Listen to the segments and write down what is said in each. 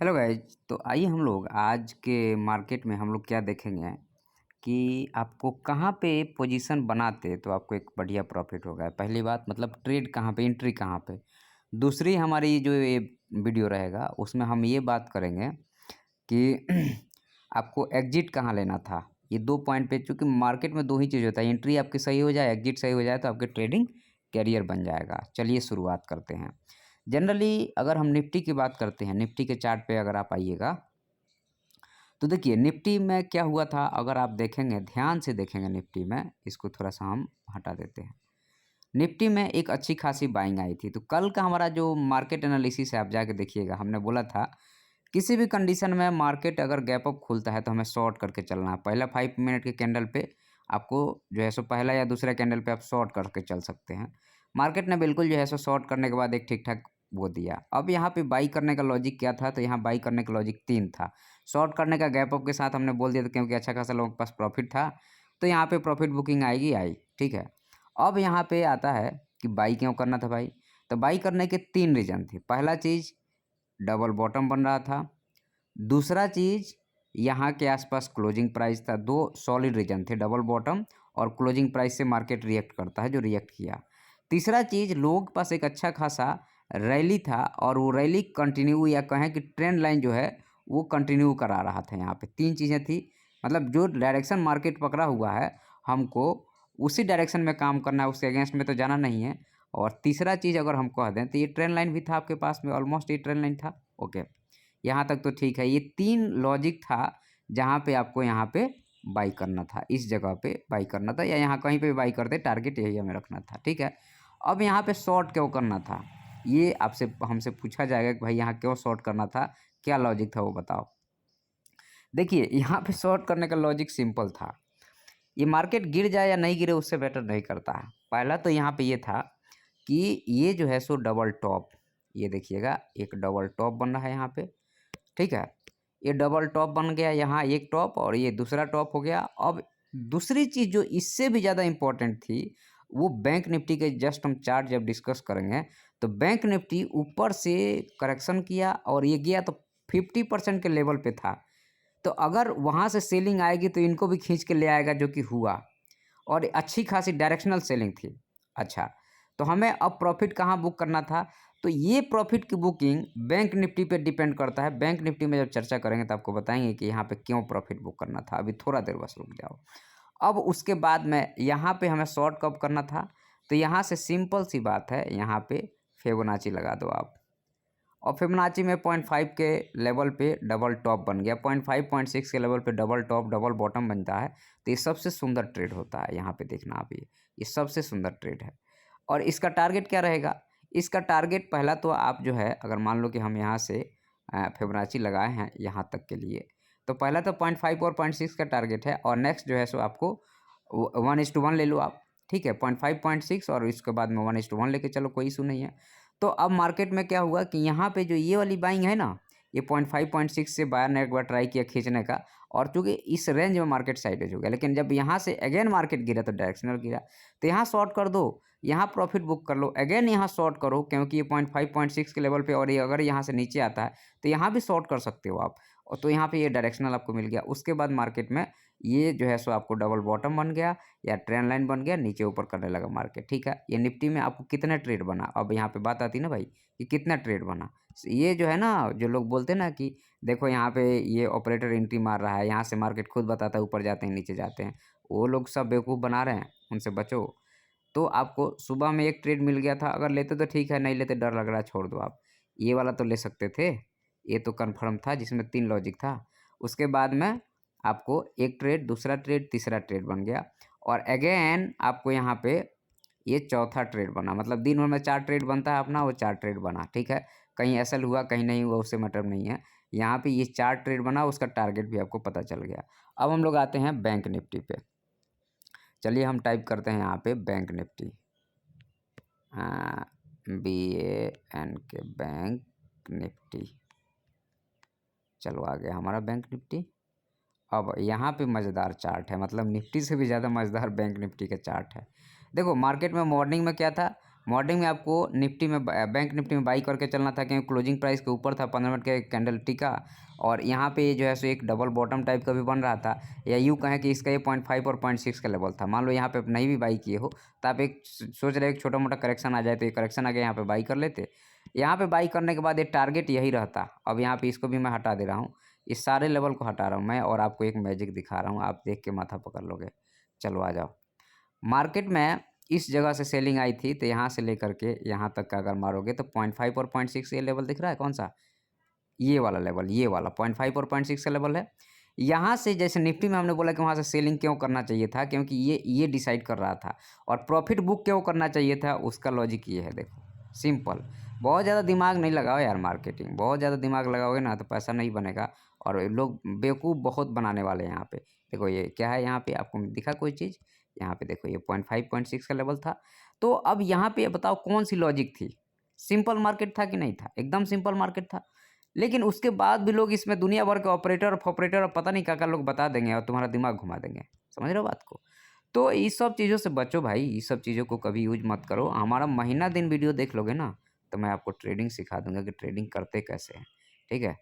Hello guys. तो आइए हम लोग आज के मार्केट में हम लोग क्या देखेंगे कि आपको कहाँ पे पोजीशन बनाते तो आपको एक बढ़िया प्रॉफिट होगा। पहली बात मतलब ट्रेड कहाँ पे, एंट्री कहाँ पे। दूसरी हमारी जो ये वीडियो रहेगा उसमें हम ये बात करेंगे कि आपको एग्जिट कहाँ लेना था। ये 2 पॉइंट पे, चूँकि मार्केट में 2 ही चीज़ होता है, एंट्री आपकी सही हो जाए, एग्जिट सही हो जाए तो आपके ट्रेडिंग कैरियर बन जाएगा। चलिए शुरुआत करते हैं। जनरली अगर हम निफ्टी की बात करते हैं, निफ्टी के चार्ट पे अगर आप आइएगा तो देखिए निफ्टी में क्या हुआ था। अगर आप देखेंगे, ध्यान से देखेंगे निफ्टी में, इसको थोड़ा सा हम हटा देते हैं। निफ्टी में एक अच्छी खासी बाइंग आई थी। तो कल का हमारा जो मार्केट एनालिसिस है आप जाके देखिएगा, हमने बोला था किसी भी कंडीशन में मार्केट अगर गैप अप खुलता है तो हमें शॉर्ट करके चलना है। पहला 5 मिनट के कैंडल पे आपको जो है सो पहला या दूसरा कैंडल पे आप शॉर्ट करके चल सकते हैं। मार्केट ने बिल्कुल जो है सो शॉर्ट करने के बाद एक ठीक ठाक वो दिया। अब यहाँ पे बाई करने का लॉजिक क्या था, तो यहाँ बाई करने का लॉजिक 3 था। शॉर्ट करने का गैप अप के साथ हमने बोल दिया था, क्योंकि अच्छा खासा लोगों के पास प्रॉफिट था तो यहाँ पे प्रॉफिट बुकिंग आएगी, आई। ठीक है। अब यहाँ पे आता है कि बाई क्यों करना था भाई। तो बाई करने के 3 रीज़न थे। पहला चीज़, डबल बॉटम बन रहा था। दूसरा चीज़, यहाँ के आसपास क्लोजिंग प्राइस था। 2 सॉलिड रीजन थे, डबल बॉटम और क्लोजिंग प्राइस से मार्केट रिएक्ट करता है, जो रिएक्ट किया। तीसरा चीज़, लोगों के पास एक अच्छा खासा रैली था और वो रैली कंटिन्यू, या कहें कि ट्रेंड लाइन जो है वो कंटिन्यू करा रहा था। यहाँ पे 3 चीज़ें थी, मतलब जो डायरेक्शन मार्केट पकड़ा हुआ है हमको उसी डायरेक्शन में काम करना है, उसके अगेंस्ट में तो जाना नहीं है। और तीसरा चीज़ अगर हम कह दें तो ये ट्रेंड लाइन भी था आपके पास में, ऑलमोस्ट ये ट्रेंड लाइन था। ओके, यहाँ तक तो ठीक है। ये 3 लॉजिक था जहाँ पे आपको यहाँ पे बाई करना था, इस जगह पे बाई करना था, या यहाँ कहीं पे भी बाई करते, टारगेट यही हमें रखना था। ठीक है। अब यहाँ पे शॉर्ट क्यों करना था, ये आपसे हमसे पूछा जाएगा कि भाई यहाँ क्यों शॉर्ट करना था, क्या लॉजिक था वो बताओ। देखिए यहाँ पे शॉर्ट करने का लॉजिक सिंपल था। ये मार्केट गिर जाए या नहीं गिरे उससे बेटर नहीं करता है। पहला तो यहाँ पे ये था कि ये जो है सो डबल टॉप, ये देखिएगा एक डबल टॉप बन रहा है यहाँ पे। ठीक है। ये डबल टॉप बन गया, यहाँ एक टॉप और ये दूसरा टॉप हो गया। अब दूसरी चीज़ जो इससे भी ज़्यादा इम्पोर्टेंट थी, वो बैंक निफ्टी के जस्ट हम चार्ट जब डिस्कस करेंगे तो बैंक निफ्टी ऊपर से करेक्शन किया और ये गया तो 50% के लेवल पे था। तो अगर वहाँ से सेलिंग आएगी तो इनको भी खींच के ले आएगा, जो कि हुआ, और अच्छी खासी डायरेक्शनल सेलिंग थी। अच्छा, तो हमें अब प्रॉफिट कहाँ बुक करना था, तो ये प्रॉफिट की बुकिंग बैंक निफ्टी पे डिपेंड करता है। बैंक निफ्टी में जब चर्चा करेंगे तो आपको बताएंगे कि यहाँ पे क्यों प्रॉफिट बुक करना था। अभी थोड़ा देर बस रुक जाओ। अब उसके बाद में यहाँ पे हमें शॉर्ट कब करना था, तो यहाँ से सिंपल सी बात है, यहाँ पे फिबोनाची लगा दो आप। और फिबोनाची में 0.5 के लेवल पे डबल टॉप बन गया, 0.5 0.6 के लेवल पे डबल टॉप डबल बॉटम बनता है। तो ये सबसे सुंदर ट्रेड होता है। यहाँ पे देखना आप, ये सबसे सुंदर ट्रेड है। और इसका टारगेट क्या रहेगा, इसका टारगेट पहला तो आप जो है, अगर मान लो कि हम यहाँ से फिबोनाची लगाए हैं यहाँ तक के लिए, तो पहला तो 0.5 और 0.6 का टारगेट है। और नेक्स्ट जो है सो आपको 1:1 ले लो आप। ठीक है, 0.5 0.6 और इसके बाद में 1:1 लेके चलो, कोई इशू नहीं है। तो अब मार्केट में क्या हुआ कि यहाँ पे जो ये वाली बाइंग है ना, ये 0.5 0.6 से बायर ने एक बार ट्राई किया खींचने का, और चूँकि इस रेंज में मार्केट साइडेज हो गया, लेकिन जब यहाँ से अगेन मार्केट गिरा तो डायरेक्शनल गिरा। तो यहाँ शॉर्ट कर दो, यहाँ प्रॉफिट बुक कर लो, अगेन यहाँ शॉर्ट करो, क्योंकि ये 0.5 0.6 के लेवल पे, और ये अगर यहाँ से नीचे आता है तो यहाँ भी शॉर्ट कर सकते हो आप। और तो यहाँ पे ये डायरेक्शनल आपको मिल गया। उसके बाद मार्केट में ये जो है सो आपको डबल बॉटम बन गया या ट्रेंड लाइन बन गया, नीचे ऊपर करने लगा मार्केट। ठीक है। ये निफ्टी में आपको कितना ट्रेड बना, अब यहाँ पे बात आती है ना भाई कि कितना ट्रेड बना। ये जो है ना, जो लोग बोलते हैं ना कि देखो यहाँ पे ये ऑपरेटर एंट्री मार रहा है, यहाँ से मार्केट खुद बताता है ऊपर जाते हैं नीचे जाते हैं, वो लोग सब बेवकूफ़ बना रहे हैं, उनसे बचो। तो आपको सुबह में एक ट्रेड मिल गया था, अगर लेते तो ठीक है, नहीं लेते डर लग रहा है, छोड़ दो आप। ये वाला तो ले सकते थे, ये तो कन्फर्म था, जिसमें 3 लॉजिक था। उसके बाद में आपको एक ट्रेड, दूसरा ट्रेड, तीसरा ट्रेड बन गया, और अगेन आपको यहाँ पे ये चौथा ट्रेड बना। मतलब दिन भर में 4 ट्रेड बनता है अपना, वो 4 ट्रेड बना। ठीक है। कहीं एसएल हुआ कहीं नहीं हुआ उससे मतलब नहीं है, यहाँ पे ये 4 ट्रेड बना, उसका टारगेट भी आपको पता चल गया। अब हम लोग आते हैं बैंक निफ्टी पे। चलिए हम टाइप करते हैं यहाँ पे bank Nifty, BANK, bank Nifty. चलो आ गया हमारा बैंक निफ्टी। अब यहाँ पे मज़ेदार चार्ट है, मतलब निफ्टी से भी ज़्यादा मज़ेदार बैंक निफ्टी का चार्ट है। देखो मार्केट में मॉर्निंग में क्या था, मॉर्निंग में आपको निफ्टी में बैंक निफ्टी में बाई करके चलना था, क्योंकि क्लोजिंग प्राइस के ऊपर था, 15 मिनट के कैंडल टिका और यहाँ पे जो है सो एक डबल बॉटम टाइप का भी बन रहा था, या यूँ कहें कि इसका ये 0.5 और 0.6 का लेवल था। मान लो यहाँ पे नहीं भी बाई किए हो तो आप एक सोच रहे हो एक छोटा मोटा करेक्शन आ जाए, तो ये करेक्शन आ गया, यहाँ पे बाई कर लेते। यहाँ पे बाई करने के बाद ये टारगेट यही रहता। अब यहाँ पे इसको भी मैं हटा दे रहा हूँ, इस सारे लेवल को हटा रहा हूँ मैं और आपको एक मैजिक दिखा रहा हूँ, आप देख के माथा पकड़ लोगे। चलो आ जाओ। मार्केट में इस जगह से सेलिंग आई थी, तो यहाँ से लेकर के यहाँ तक का अगर मारोगे तो 0.5 और 0.6 ये लेवल दिख रहा है, कौन सा? ये वाला लेवल, ये वाला 0.5 और 0.6 का लेवल है। यहाँ से जैसे निफ्टी में हमने बोला कि वहाँ से सेलिंग क्यों करना चाहिए था, क्योंकि ये डिसाइड कर रहा था। और प्रॉफिट बुक क्यों करना चाहिए था, उसका लॉजिक ये है, देखो सिंपल। बहुत ज़्यादा दिमाग नहीं लगाओ यार, मार्केटिंग बहुत ज़्यादा दिमाग लगाओगे ना तो पैसा नहीं बनेगा, और लोग बेवकूफ़ बहुत बनाने वाले हैं यहाँ पे। देखो ये क्या है, यहाँ पे आपको दिखा कोई चीज़? यहाँ पे देखो ये 0.5 0.6 का लेवल था। तो अब यहाँ पे बताओ कौन सी लॉजिक थी? सिंपल मार्केट था कि नहीं था? एकदम सिंपल मार्केट था। लेकिन उसके बाद भी लोग इसमें दुनिया भर के ऑपरेटर और पता नहीं क्या-क्या लोग बता देंगे और तुम्हारा दिमाग घुमा देंगे। समझ रहे हो बात को? तो इस सब चीज़ों से बचो भाई, इस सब चीज़ों को कभी यूज़ मत करो। हमारा महीना दिन वीडियो देख लोगे ना, तो मैं आपको ट्रेडिंग सिखा दूँगा कि ट्रेडिंग करते कैसे हैं। ठीक है?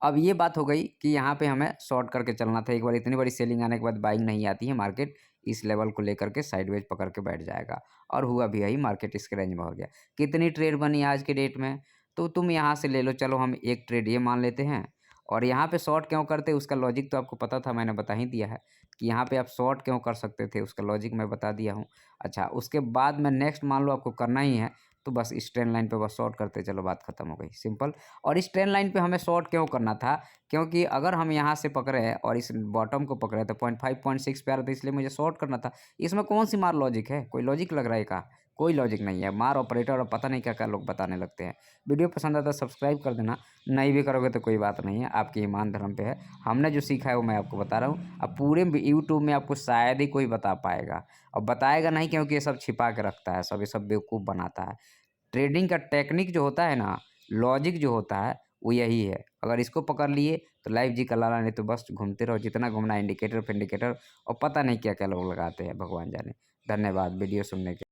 अब ये बात हो गई कि यहाँ पे हमें शॉर्ट करके चलना था। एक बार इतनी बड़ी सेलिंग आने के बाद बाइंग नहीं आती है, मार्केट इस लेवल को लेकर के साइडवेज पकड़ के बैठ जाएगा, और हुआ भी यही, मार्केट इसके रेंज में हो गया। कितनी ट्रेड बनी आज के डेट में? तो तुम यहाँ से ले लो, चलो हम एक ट्रेड ये मान लेते हैं। और यहाँ पे शॉर्ट क्यों करते, उसका लॉजिक तो आपको पता था, मैंने बता ही दिया है कि यहाँ पे आप शॉर्ट क्यों कर सकते थे, उसका लॉजिक मैं बता दिया हूँ। अच्छा, उसके बाद में नेक्स्ट मान लो आपको करना ही है, तो बस इस ट्रेंड लाइन पे बस शॉर्ट करते चलो, बात खत्म हो गई, सिंपल। और इस ट्रेंड लाइन पे हमें शॉर्ट क्यों करना था? क्योंकि अगर हम यहाँ से पकड़े और इस बॉटम को पकड़े तो 0.5 0.6 पे आ रहा था, इसलिए मुझे शॉर्ट करना था। इसमें कौन सी मार लॉजिक है? कोई लॉजिक लग रहा है क्या? कोई लॉजिक नहीं है। मार ऑपरेटर और पता नहीं क्या-क्या लोग बताने लगते हैं। वीडियो पसंद आता है सब्सक्राइब कर देना, नहीं भी करोगे तो कोई बात नहीं है, आपके ईमान धर्म पे है। हमने जो सीखा है वो मैं आपको बता रहा हूँ। अब पूरे यूट्यूब में आपको शायद ही कोई बता पाएगा, और बताएगा नहीं, क्योंकि ये सब छिपा के रखता है, सब ये सब बेवकूफ़ बनाता है। ट्रेडिंग का टेक्निक जो होता है ना, लॉजिक जो होता है, वो यही है। अगर इसको पकड़ लिए तो लाइफ जी का लाला, नहीं तो बस घूमते रहो जितना घूमना है, इंडिकेटर पे इंडिकेटर, और पता नहीं क्या-क्या लोग लगाते हैं, भगवान जाने। धन्यवाद वीडियो सुनने के